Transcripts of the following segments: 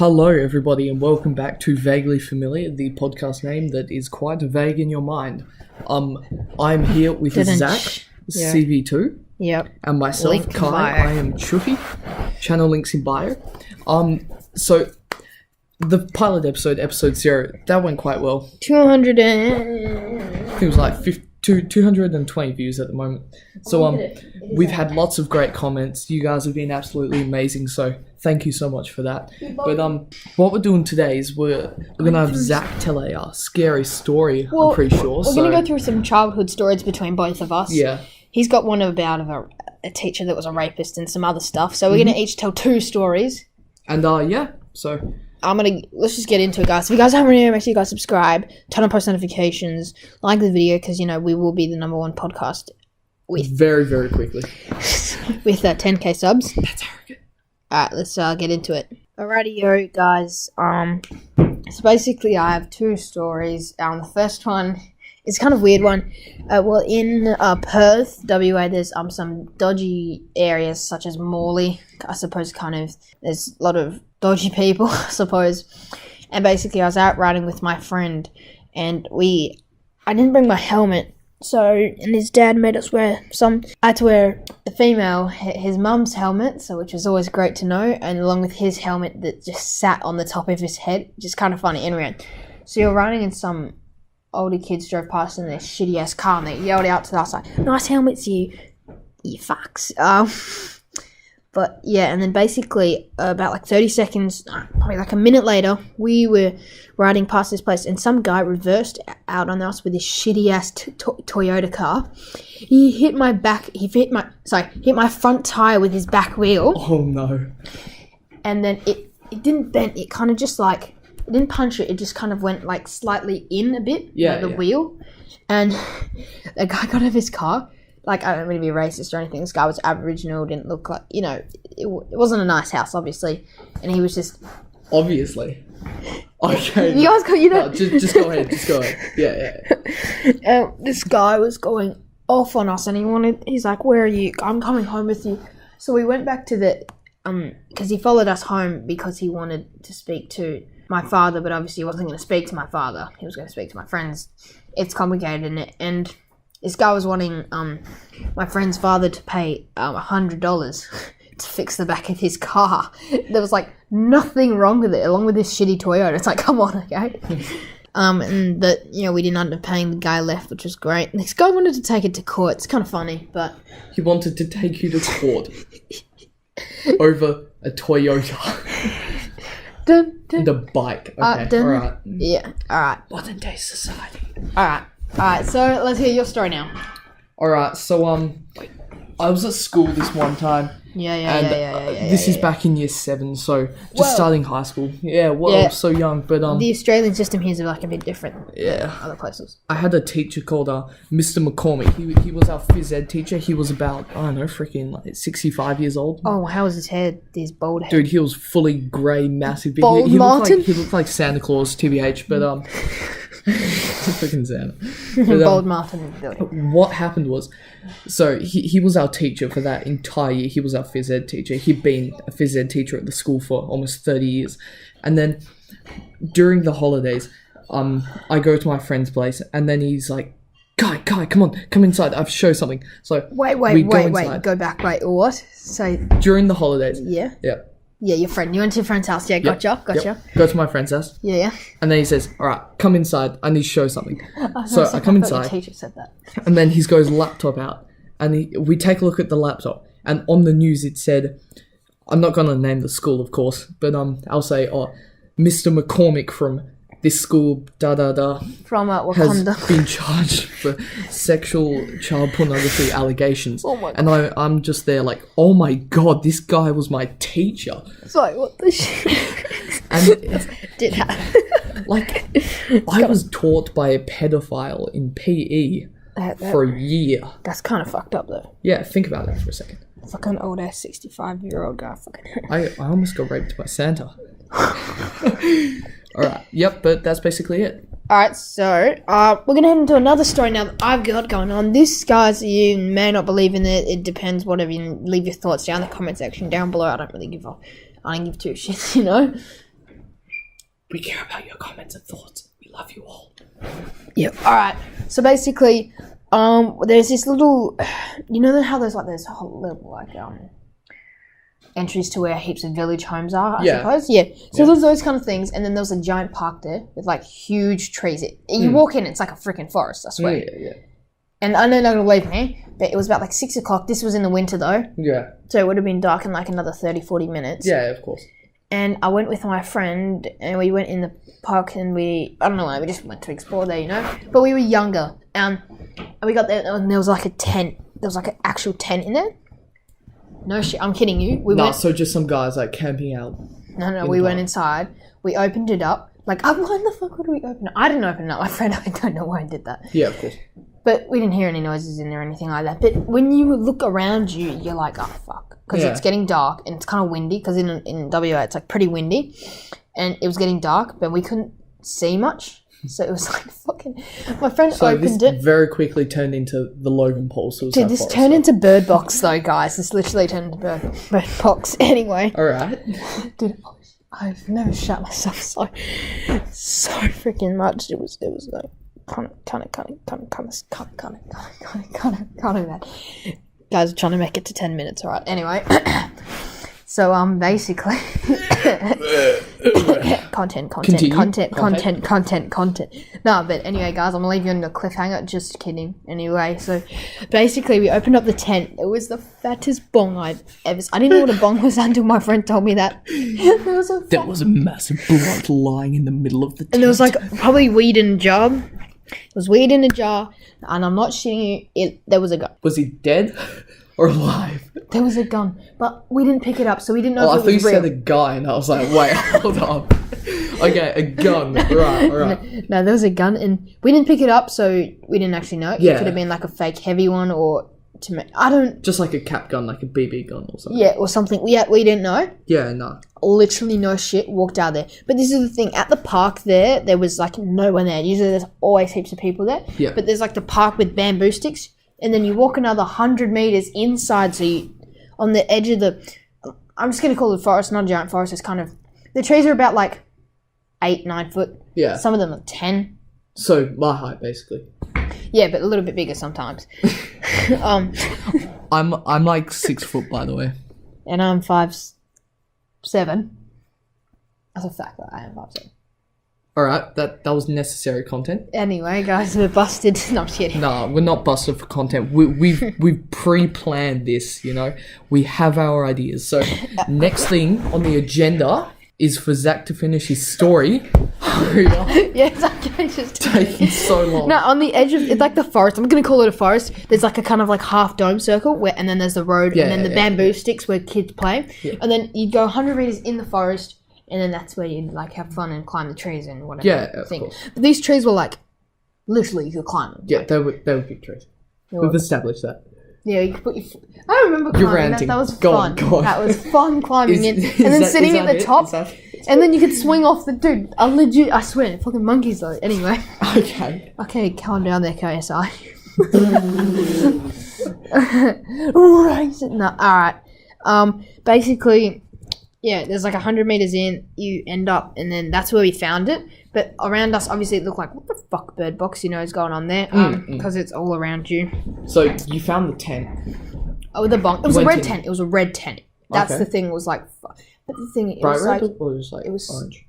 Hello, everybody, and welcome back to Vaguely Familiar, the podcast name that is quite vague in your mind. I'm here with Zach, CV2, and myself, Link Kai. I am Chuffy. Channel links in bio. So the pilot episode 0, that went quite well. 200 I think it was like 220 views at the moment. So we've had lots of great comments. You guys have been absolutely amazing. So thank you so much for that. But what we're doing today is we're gonna have Zach tell a scary story. Well, I'm pretty sure. We're gonna go through some childhood stories between both of us. Yeah. He's got one about a teacher that was a rapist and some other stuff. So we're gonna each tell 2 stories. And so let's just get into it, guys. If you guys haven't already, make sure you guys subscribe, turn on post notifications, like the video, because we will be the #1 podcast with very, very quickly with 10k subs. That's arrogant. Alright, let's get into it. Alrighty, guys. So basically, I have 2 stories. The first one is kind of a weird one. In Perth, WA, there's some dodgy areas such as Morley. I suppose there's a lot of dodgy people, I suppose. And basically, I was out riding with my friend, and I didn't bring my helmet. And his dad made us wear I had to wear his mum's helmet, which was always great to know, and along with his helmet that just sat on the top of his head, just kind of funny. Anyway, so you're riding and some older kids drove past in their shitty ass car, and they yelled out to us like, "Nice helmets, you fucks." But yeah, and then basically about like 30 seconds, probably like a minute later, we were riding past this place, and some guy reversed out on us with his shitty ass Toyota car. He hit my hit my front tire with his back wheel. Oh no! And then it didn't bend. It kind of just it didn't punch it. It just kind of went like slightly in a bit. The wheel, and the guy got out of his car. I don't mean to be racist or anything. This guy was Aboriginal, didn't look like, it wasn't a nice house, obviously. And he was just... Obviously. Okay. You guys got, just go ahead, Yeah. This guy was going off on us, and he's like, "Where are you? I'm coming home with you." So we went back to because he followed us home because he wanted to speak to my father, but obviously he wasn't going to speak to my father. He was going to speak to my friends. It's complicated, isn't it? And... this guy was wanting my friend's father to pay $100 to fix the back of his car. There was nothing wrong with it, along with this shitty Toyota. It's come on, okay? We didn't end up paying. The guy left, which was great. And this guy wanted to take it to court. It's kind of funny, but... He wanted to take you to court over a Toyota. And a bike. Okay, alright. Yeah, alright. Modern day society. Alright, so let's hear your story now. Alright, so I was at school this one time. This is back in year 7, so just starting high school. So young, but the Australian system here is a bit different than other places. I had a teacher called Mr. McCormick. He was our phys ed teacher. He was about, I don't know, freaking 65 years old. Oh, how was his head? His bald head. Dude, he was fully grey, massive. Bald Martin? He looked like Santa Claus, TBH, but freaking Santa. Bald Martin in the building. What happened was, so he was our teacher for that entire year. He was our phys ed teacher. He'd been a phys ed teacher at the school for almost 30 years. And then during the holidays, I go to my friend's place, and then he's like, Kai, come on, come inside. I've shown something. So wait, go back. Wait, what? So during the holidays. Yeah. Yeah. Yeah, your friend. You went to your friend's house. Yeah, gotcha. Yep. Go to my friend's house. Yeah. And then he says, "All right, come inside. I need to show something." So I come inside. Your teacher said that. And then he's got his laptop out, and we take a look at the laptop, and on the news it said, I'm not going to name the school, of course, but I'll say, Mr. McCormick from this school, from Wakanda, has been charged for sexual child pornography allegations. Oh my God. And I'm just there like, oh my God, this guy was my teacher. It's what the shit? And did happen. I was taught by a pedophile in PE for a year. That's kind of fucked up, though. Yeah, think about that for a second. Fucking old ass 65-year-old guy. I almost got raped by Santa. Alright, yep, but that's basically it. Alright, so we're going to head into another story now that I've got going on. This, guys, you may not believe in it. It depends, whatever. You leave your thoughts down in the comment section down below. I don't give 2 shits, We care about your comments and thoughts. We love you all. Yep. All right. So basically, there's this little, you know how there's like this whole little like entries to where heaps of village homes are, I suppose. Yeah. So there's those kind of things, and then there's a giant park there with like huge trees. You walk in, it's like a freaking forest, I swear. Yeah. And I know you're not gonna believe me, but it was about like 6 o'clock. This was in the winter though. Yeah. So it would have been dark in like another 30-40 minutes. Yeah, of course. And I went with my friend, and we went in the park, and I don't know why, we just went to explore there, you know? But we were younger, and we got there, and there was like a tent. There was like an actual tent in there. No shit, I'm kidding you. So just some guys like camping out. No, we went inside. We opened it up. Like, why the fuck would we open it? I didn't open it up. My friend, I don't know why I did that. Yeah, of course. But we didn't hear any noises in there or anything like that. But when you look around you, you're like, oh, fuck. Because it's getting dark, and it's kind of windy, because in WA it's like pretty windy. And it was getting dark, but we couldn't see much. So it was like fucking... My friend opened it. Very quickly turned into the Logan Paul suicide Dude, this forest, turned into Bird Box though, guys. This literally turned into Bird Box. Anyway. Alright. Dude, I've never shot myself so freaking much. It was like kind of bad. Guys are trying to make it to 10 minutes, alright. Anyway. So basically content. No, but anyway, guys, I'm gonna leave you on a cliffhanger. Just kidding. Anyway, so basically we opened up the tent. It was the fattest bong I've ever. I didn't know what a bong was until my friend told me that. There was a massive blunt lying in the middle of the tent. And there was like probably weed in a jar. It was weed in a jar, and I'm not shitting you. There was a gun. Was he dead or alive? There was a gun, but we didn't pick it up, so we didn't know if it was real. I thought you said a guy, and I was like, wait, hold on. Okay, a gun. Right. No, there was a gun, and we didn't pick it up, so we didn't actually know. It could have been like a fake heavy one, or just like a cap gun, like a BB gun or something. Yeah, or something. We didn't know. Yeah, no. Literally no shit. Walked out there, but this is the thing. At the park there was like no one there. Usually there's always heaps of people there. Yeah. But there's like the park with bamboo sticks, and then you walk another 100 meters inside, so you on the edge of the... I'm just going to call it forest, not a giant forest. It's kind of... The trees are about like 8-9 foot. Yeah. Some of them are 10. So my height, basically. Yeah, but a little bit bigger sometimes. I'm like 6 foot, by the way. And I'm 5'7". That's a fact that I am 5'7". Alright, that was necessary content. Anyway, guys, we're busted. No, I'm just kidding. No, we're not busted for content. We've pre-planned this, you know. We have our ideas. So, next thing on the agenda is for Zach to finish his story. Hurry up. Yeah, it's okay. Just taking so long. No, on the edge of... It's like the forest. I'm going to call it a forest. There's like a kind of like half dome circle, and then there's the road, and then the bamboo sticks where kids play. Yeah. And then you go 100 meters in the forest, and then that's where you like have fun and climb the trees and whatever. Yeah, of course. But these trees were like, literally you could climb them. Yeah, like, they were big trees. We've established that. Yeah, you could put your... I remember climbing. You're ranting. That was go fun. On. That was fun climbing in. And then sitting at the top. And then you could swing off the... Dude, I swear, fucking monkeys though. Anyway. Okay. Okay, calm down there, KSI. No, alright. Basically... Yeah, there's like 100 meters in, you end up, and then that's where we found it. But around us, obviously, it looked like, what the fuck, Bird Box, is going on there? Because it's all around you. So, you found the tent. Oh, the bunk. It was a red tent. It was a red tent. That's the thing, was like, but the thing, it was red like... or just like orange?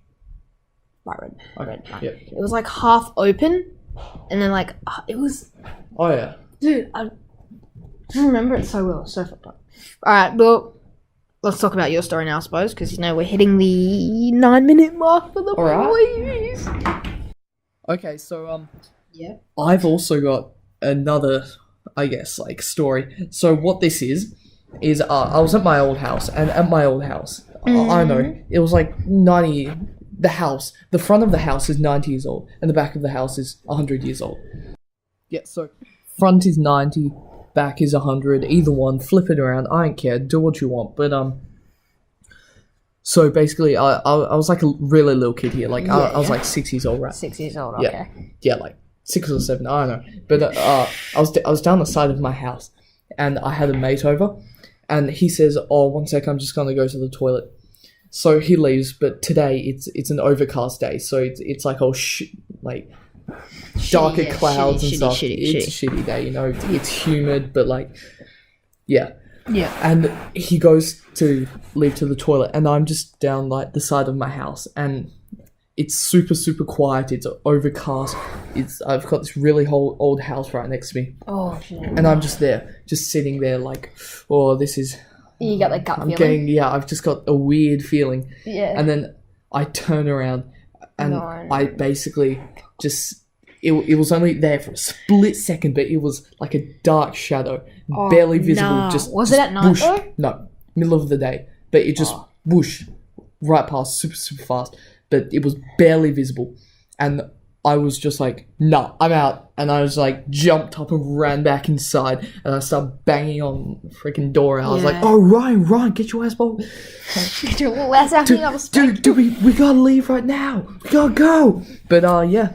Bright red. Okay, red. Yep. It was like half open, and then like, it was... Oh, yeah. Dude, I remember it so well. So fucked up. Alright, well... Let's talk about your story now, I suppose, because, we're hitting the 9-minute mark for the boys. Okay, so, yeah. I've also got another, I guess, like, story. So what this is I was at my old house, and at my old house, I know, it was like 90, the front of the house is 90 years old, and the back of the house is 100 years old. Yeah, so, front is 90, back is 100, either one, flip it around, I don't care, do what you want, but, so basically, I was like a really little kid here, like, I was like 6 years old, right? 6 years old, okay. Yeah, like, 6 or 7, I don't know, but, I was down the side of my house, and I had a mate over, and he says, oh, 1 sec, I'm just gonna go to the toilet. So he leaves, but today it's an overcast day, so it's like all like darker clouds and stuff. It's a shitty day, you know. It's humid, but like, yeah. Yeah. And he goes to leave to the toilet, and I'm just down like the side of my house, and it's super, super quiet. It's overcast. I've got this really old house right next to me. Oh, shit. And I'm just there, just sitting there like, oh, this is... You got that gut feeling? I've just got a weird feeling. Yeah. And then I turn around, and I basically just... It was only there for a split second, but it was like a dark shadow, barely visible. Nah. Was just it at night whoosh. though? No, middle of the day. But it just whoosh right past, super, super fast. But it was barely visible. And I was just like, nah, I'm out. And I was like, jumped up and ran back inside. And I started banging on the freaking door. And I was like, oh, Ryan, get your ass back. Get your little ass out here. Dude, we gotta leave right now. We gotta go. But yeah.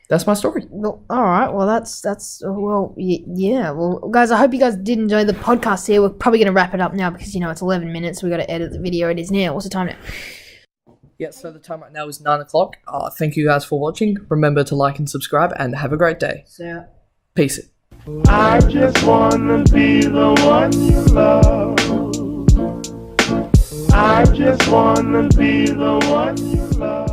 That's my story. Well, all right. Well, yeah. Well, guys, I hope you guys did enjoy the podcast here. We're probably going to wrap it up now because, it's 11 minutes. We got to edit the video. It is now. What's the time now? Yeah, so the time right now is 9 o'clock. Thank you guys for watching. Remember to like and subscribe, and have a great day. So, peace. I just wanna be the one you love. I just wanna be the one you love.